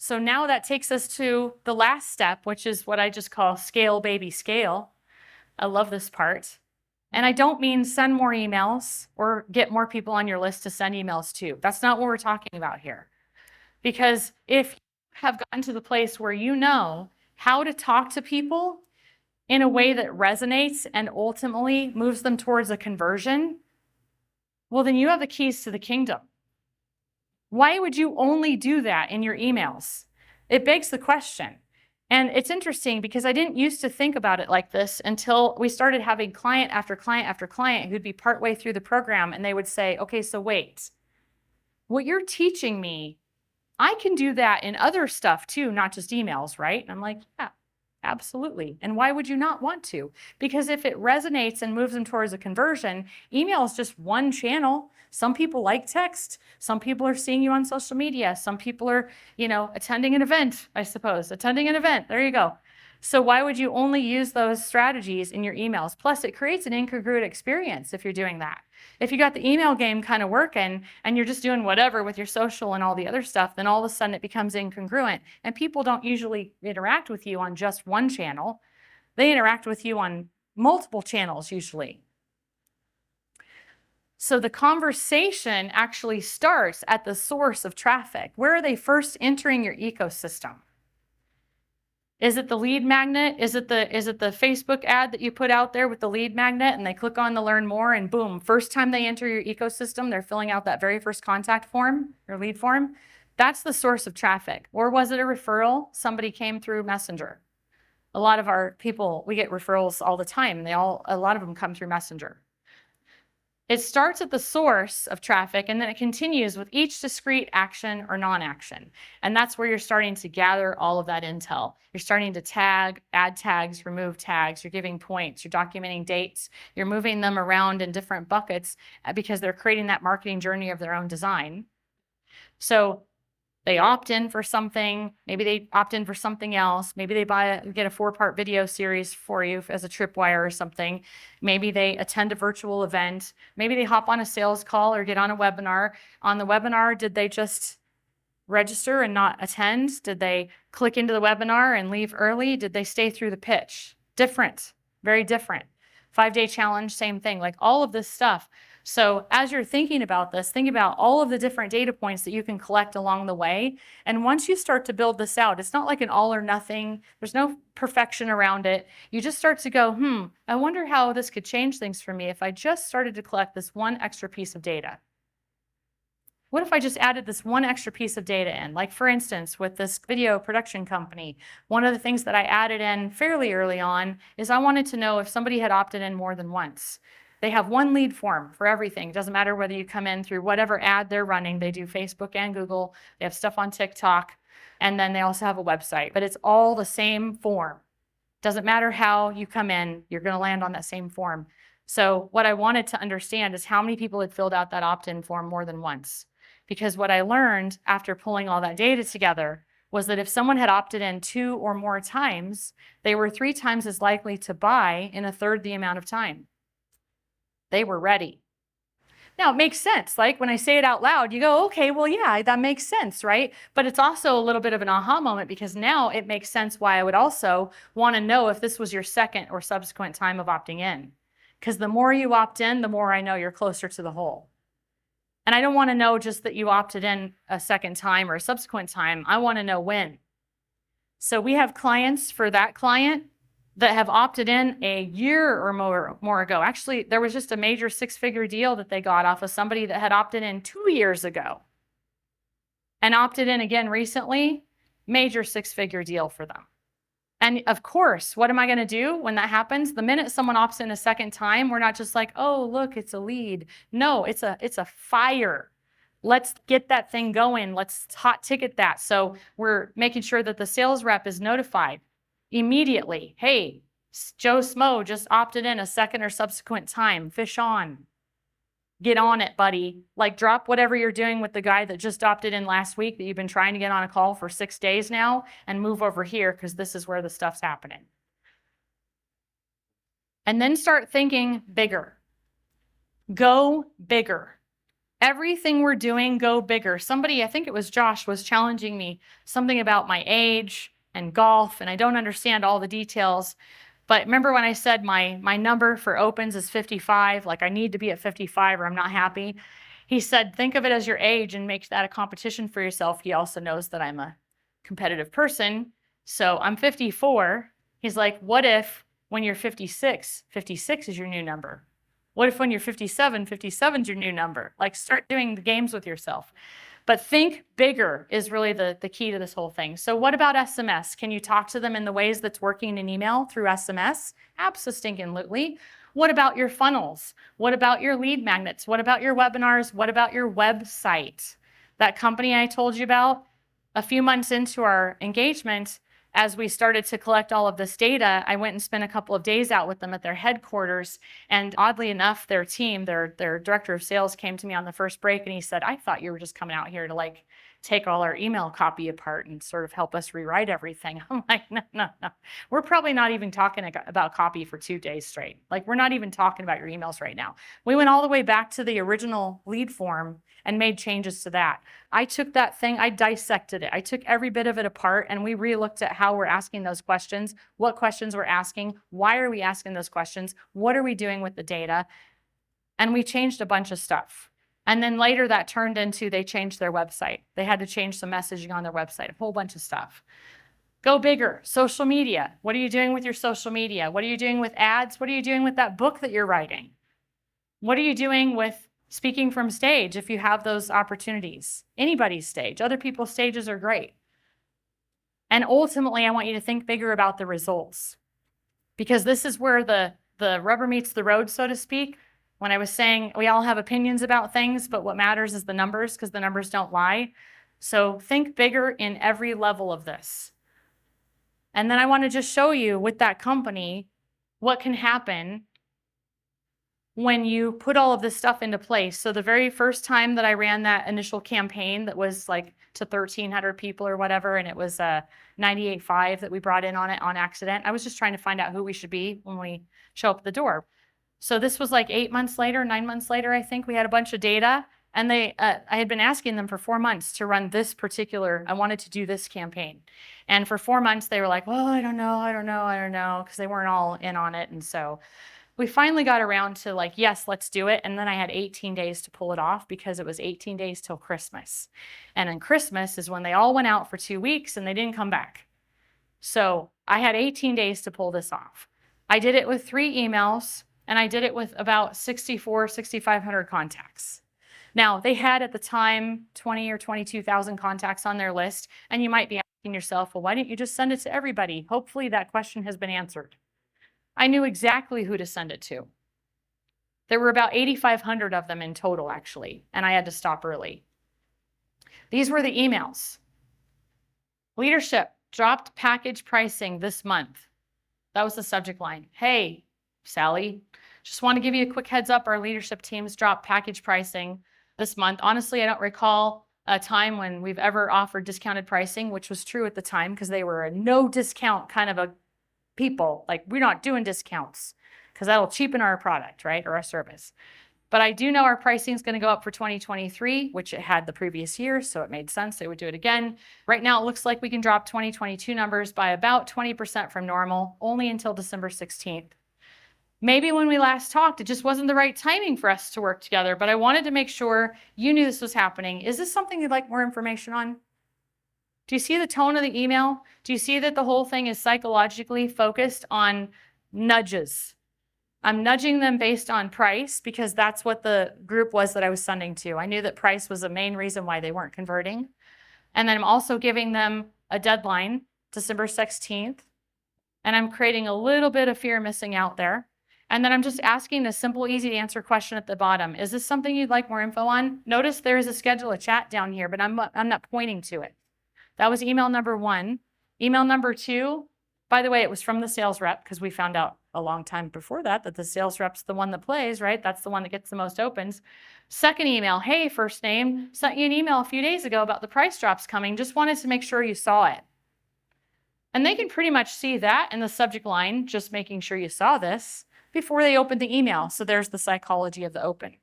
So now that takes us to the last step, which is what I just call scale, baby, scale. I love this part. And I don't mean send more emails or get more people on your list to send emails to. That's not what we're talking about here. Because if you have gotten to the place where you know how to talk to people in a way that resonates and ultimately moves them towards a conversion, well, then you have the keys to the kingdom. Why would you only do that in your emails? It begs the question. And it's interesting because I didn't used to think about it like this until we started having client after client after client who'd be partway through the program and they would say, okay, so wait, what you're teaching me, I can do that in other stuff too, not just emails, right? And I'm like, yeah, absolutely. And why would you not want to? Because if it resonates and moves them towards a conversion, email is just one channel. Some people like text. Some people are seeing you on social media. Some people are, attending an event, I suppose. Attending an event. There you go. So why would you only use those strategies in your emails? Plus, it creates an incongruent experience if you're doing that. If you got the email game kind of working and you're just doing whatever with your social and all the other stuff, then all of a sudden it becomes incongruent. And people don't usually interact with you on just one channel. They interact with you on multiple channels usually. So the conversation actually starts at the source of traffic. Where are they first entering your ecosystem? Is it the lead magnet? Is it the Facebook ad that you put out there with the lead magnet and they click on the learn more and boom, first time they enter your ecosystem, they're filling out that very first contact form or lead form? That's the source of traffic. Or was it a referral? Somebody came through Messenger. A lot of our people, we get referrals all the time. A lot of them come through Messenger. It starts at the source of traffic and then it continues with each discrete action or non-action. And that's where you're starting to gather all of that intel. You're starting to tag, add tags, remove tags, you're giving points, you're documenting dates, you're moving them around in different buckets because they're creating that marketing journey of their own design. So they opt in for something, maybe they opt in for something else, maybe they get a 4-part video series for you as a tripwire or something, maybe they attend a virtual event, maybe they hop on a sales call or get on a webinar. On the webinar, did they just register and not attend? Did they click into the webinar and leave early? Did they stay through the pitch? Different, very different. 5-day challenge, same thing, like all of this stuff. So as you're thinking about this, think about all of the different data points that you can collect along the way. And once you start to build this out, it's not like an all or nothing. There's no perfection around it. You just start to go, I wonder how this could change things for me if I just started to collect this one extra piece of data. What if I just added this one extra piece of data in? Like for instance, with this video production company, one of the things that I added in fairly early on is I wanted to know if somebody had opted in more than once. They have one lead form for everything. It doesn't matter whether you come in through whatever ad they're running. They do Facebook and Google. They have stuff on TikTok. And then they also have a website. But it's all the same form. Doesn't matter how you come in, you're going to land on that same form. So what I wanted to understand is how many people had filled out that opt-in form more than once. Because what I learned after pulling all that data together was that if someone had opted in 2 or more times, they were 3 times as likely to buy in a third the amount of time. They were ready. Now, it makes sense. Like when I say it out loud, you go, okay, well, yeah, that makes sense, right? But it's also a little bit of an aha moment because now it makes sense why I would also want to know if this was your second or subsequent time of opting in. Because the more you opt in, the more I know you're closer to the whole. And I don't want to know just that you opted in a second time or a subsequent time. I want to know when. So we have clients for that client that have opted in a year or more ago. Actually, there was just a major 6-figure deal that they got off of somebody that had opted in 2 years ago and opted in again recently. Major 6-figure deal for them. And of course, what am I going to do when that happens? The minute someone opts in a second time, we're not just like, oh, look, it's a lead. No, it's a fire. Let's get that thing going. Let's hot ticket that. So we're making sure that the sales rep is notified immediately. Hey, Joe Smo just opted in a second or subsequent time. Fish on. Get on it, buddy. Like drop whatever you're doing with the guy that just opted in last week that you've been trying to get on a call for 6 days now and move over here because this is where the stuff's happening. And then start thinking bigger. Go bigger. Everything we're doing, go bigger. Somebody, I think it was Josh, was challenging me something about my age and golf, and I don't understand all the details. But remember when I said my number for opens is 55, like I need to be at 55 or I'm not happy? He said, think of it as your age and make that a competition for yourself. He also knows that I'm a competitive person. So I'm 54. He's like, what if when you're 56, 56 is your new number? What if when you're 57, 57 is your new number? Like start doing the games with yourself. But think bigger is really the key to this whole thing. So what about SMS? Can you talk to them in the ways that's working in email through SMS? Absolutely. What about your funnels? What about your lead magnets? What about your webinars? What about your website? That company I told you about, a few months into our engagement, as we started to collect all of this data, I went and spent a couple of days out with them at their headquarters. And oddly enough, their team, their director of sales came to me on the first break and he said, I thought you were just coming out here to like take all our email copy apart and sort of help us rewrite everything. I'm like, no. We're probably not even talking about copy for 2 days straight. Like we're not even talking about your emails right now. We went all the way back to the original lead form and made changes to that. I took that thing, I dissected it. I took every bit of it apart and we re-looked at how we're asking those questions, what questions we're asking, why are we asking those questions, what are we doing with the data, and we changed a bunch of stuff. And then later that turned into they changed their website. They had to change some messaging on their website, a whole bunch of stuff. Go bigger, social media. What are you doing with your social media? What are you doing with ads? What are you doing with that book that you're writing? What are you doing with speaking from stage if you have those opportunities? Anybody's stage. Other people's stages are great. And ultimately, I want you to think bigger about the results, because this is where the rubber meets the road, so to speak. When I was saying we all have opinions about things, but what matters is the numbers, because the numbers don't lie. So think bigger in every level of this. And then I want to just show you with that company what can happen when you put all of this stuff into place. So the very first time that I ran that initial campaign that was like to 1,300 people or whatever, and it was 98.5 that we brought in on it on accident. I was just trying to find out who we should be when we show up at the door. So this was like 8 months later, 9 months later, I think we had a bunch of data, and I had been asking them for 4 months to run this particular, I wanted to do this campaign. And for 4 months, they were like, well, I don't know, because they weren't all in on it. And so we finally got around to like, yes, let's do it. And then I had 18 days to pull it off because it was 18 days till Christmas. And then Christmas is when they all went out for 2 weeks and they didn't come back. So I had 18 days to pull this off. I did it with 3 emails and I did it with about 6,500 contacts. Now they had at the time 20 or 22,000 contacts on their list. And you might be asking yourself, well, why didn't you just send it to everybody? Hopefully that question has been answered. I knew exactly who to send it to. There were about 8,500 of them in total, actually, and I had to stop early. These were the emails. Leadership dropped package pricing this month. That was the subject line. Hey, Sally, just want to give you a quick heads up. Our leadership teams dropped package pricing this month. Honestly, I don't recall a time when we've ever offered discounted pricing, which was true at the time because they were a no discount kind of a people. Like, we're not doing discounts because that'll cheapen our product, right? Or our service. But I do know our pricing is going to go up for 2023, which it had the previous year. So it made sense they would do it again. Right now, it looks like we can drop 2022 numbers by about 20% from normal, only until December 16th. Maybe when we last talked, it just wasn't the right timing for us to work together, but I wanted to make sure you knew this was happening. Is this something you'd like more information on? Do you see the tone of the email? Do you see that the whole thing is psychologically focused on nudges? I'm nudging them based on price because that's what the group was that I was sending to. I knew that price was the main reason why they weren't converting. And then I'm also giving them a deadline, December 16th. And I'm creating a little bit of fear of missing out there. And then I'm just asking a simple, easy to answer question at the bottom. Is this something you'd like more info on? Notice there is a schedule a chat down here, but I'm not pointing to it. That was email number 1. Email number 2, by the way, it was from the sales rep because we found out a long time before that the sales rep's the one that plays, right? That's the one that gets the most opens. Second email, hey, first name, sent you an email a few days ago about the price drops coming. Just wanted to make sure you saw it. And they can pretty much see that in the subject line, just making sure you saw this before they open the email. So there's the psychology of the open.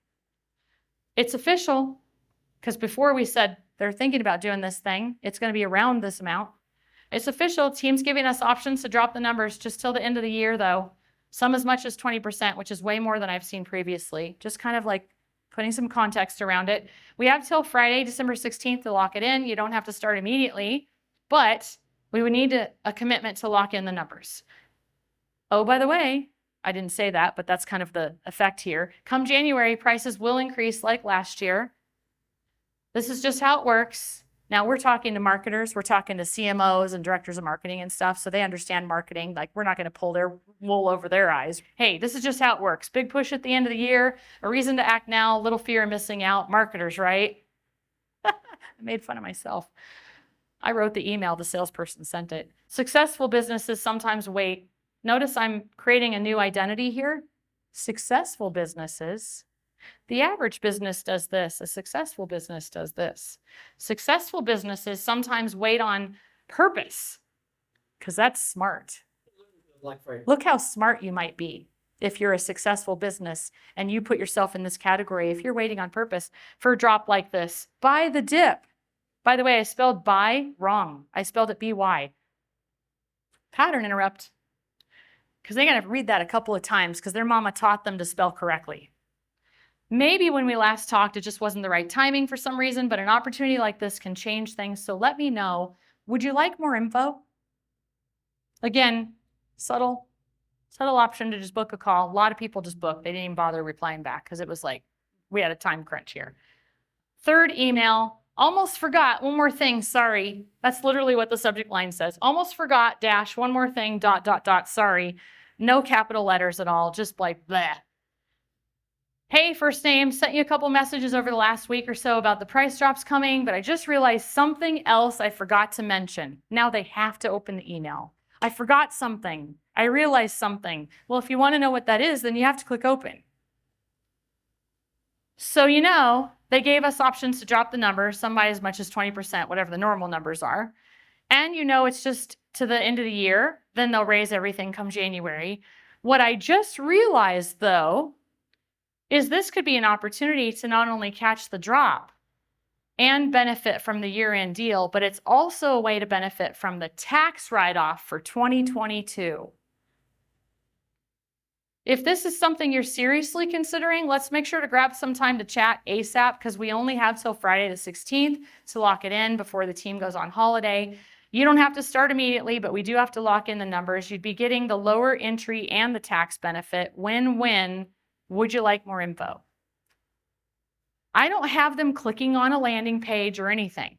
It's official, because before we said they're thinking about doing this thing, it's going to be around this amount. It's official. Team's giving us options to drop the numbers just till the end of the year, though. Some as much as 20%, which is way more than I've seen previously. Just kind of like putting some context around it. We have till Friday, December 16th to lock it in. You don't have to start immediately, but we would need a commitment to lock in the numbers. Oh, by the way, I didn't say that, but that's kind of the effect here. Come January, prices will increase like last year. This is just how it works. Now we're talking to marketers, we're talking to CMOs and directors of marketing and stuff, so they understand marketing. Like, we're not going to pull their wool over their eyes. Hey, this is just how it works. Big push at the end of the year, a reason to act now, little fear of missing out. Marketers, right? I made fun of myself. I wrote the email, the salesperson sent it. Successful businesses sometimes wait. Notice I'm creating a new identity here. Successful businesses. The average business does this. A successful business does this. Successful businesses sometimes wait on purpose, because that's smart. Look how smart you might be if you're a successful business and you put yourself in this category. If you're waiting on purpose for a drop like this, buy the dip. By the way, I spelled buy wrong. I spelled it B-Y. Pattern interrupt. Because they got to read that a couple of times because their mama taught them to spell correctly. Maybe when we last talked, it just wasn't the right timing for some reason, but an opportunity like this can change things. So let me know. Would you like more info? Again, subtle option to just book a call. A lot of people just booked. They didn't even bother replying back because it was like, we had a time crunch here. Third email, almost forgot, one more thing, sorry. That's literally what the subject line says. Almost forgot, dash, one more thing, ... sorry. No capital letters at all, just like bleh. Hey, first name, sent you a couple messages over the last week or so about the price drops coming, but I just realized something else I forgot to mention. Now they have to open the email. I forgot something. I realized something. Well, if you want to know what that is, then you have to click open. So you know, they gave us options to drop the numbers, some by as much as 20%, whatever the normal numbers are. And you know it's just to the end of the year, then they'll raise everything come January. What I just realized, though, is this could be an opportunity to not only catch the drop and benefit from the year-end deal, but it's also a way to benefit from the tax write-off for 2022. If this is something you're seriously considering, let's make sure to grab some time to chat ASAP because we only have till Friday the 16th to lock it in before the team goes on holiday. You don't have to start immediately, but we do have to lock in the numbers. You'd be getting the lower entry and the tax benefit. Win-win. Would you like more info? I don't have them clicking on a landing page or anything.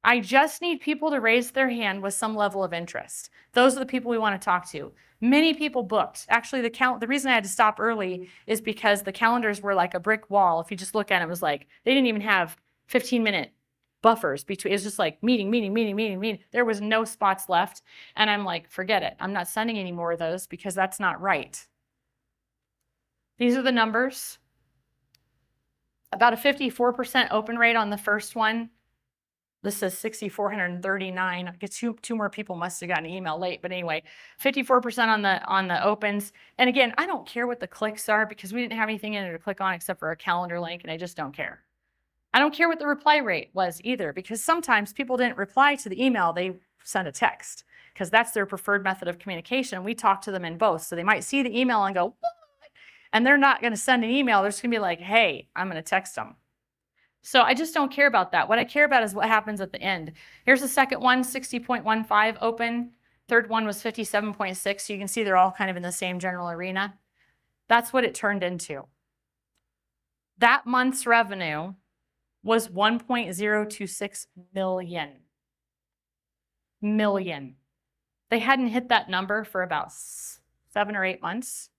I just need people to raise their hand with some level of interest. Those are the people we want to talk to. Many people booked. Actually, the reason I had to stop early is because the calendars were like a brick wall. If you just look at it, it was like they didn't even have 15-minute buffers between. It was just like meeting. There was no spots left. And I'm like, forget it. I'm not sending any more of those because that's not right. These are the numbers. About a 54% open rate on the first one. This says 6,439. I guess two more people must have gotten an email late, but anyway, 54% on the opens. And again, I don't care what the clicks are because we didn't have anything in there to click on except for a calendar link, and I just don't care. I don't care what the reply rate was either because sometimes people didn't reply to the email, they sent a text because that's their preferred method of communication. We talk to them in both, so they might see the email and go, what? And they're not going to send an email. They're just going to be like, hey, I'm going to text them. So I just don't care about that. What I care about is what happens at the end. Here's the second one, 60.15 open. Third one was 57.6. So you can see they're all kind of in the same general arena. That's what it turned into. That month's revenue was 1.026 million. They hadn't hit that number for about 7 or 8 months.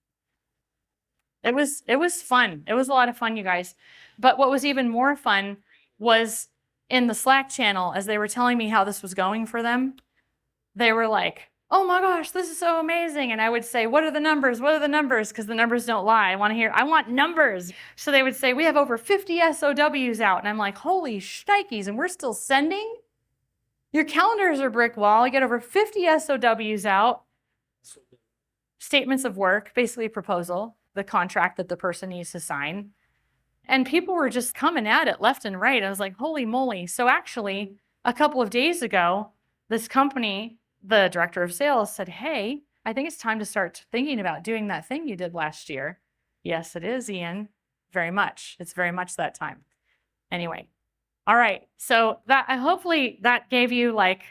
It was fun. It was a lot of fun, you guys. But what was even more fun was in the Slack channel, as they were telling me how this was going for them, they were like, oh my gosh, this is so amazing. And I would say, what are the numbers? What are the numbers? Because the numbers don't lie. I want numbers. So they would say, we have over 50 SOWs out. And I'm like, holy shnikes, and we're still sending? Your calendars are brick wall. You get over 50 SOWs out. Statements of work, basically a proposal, the contract that the person needs to sign. And people were just coming at it left and right. I was like, holy moly. So actually, a couple of days ago, this company, the director of sales said, hey, I think it's time to start thinking about doing that thing you did last year. Yes, it is, Ian. Very much. It's very much that time. Anyway. All right. So that hopefully that gave you like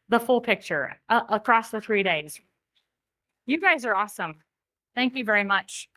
the full picture across the 3 days. You guys are awesome. Thank you very much.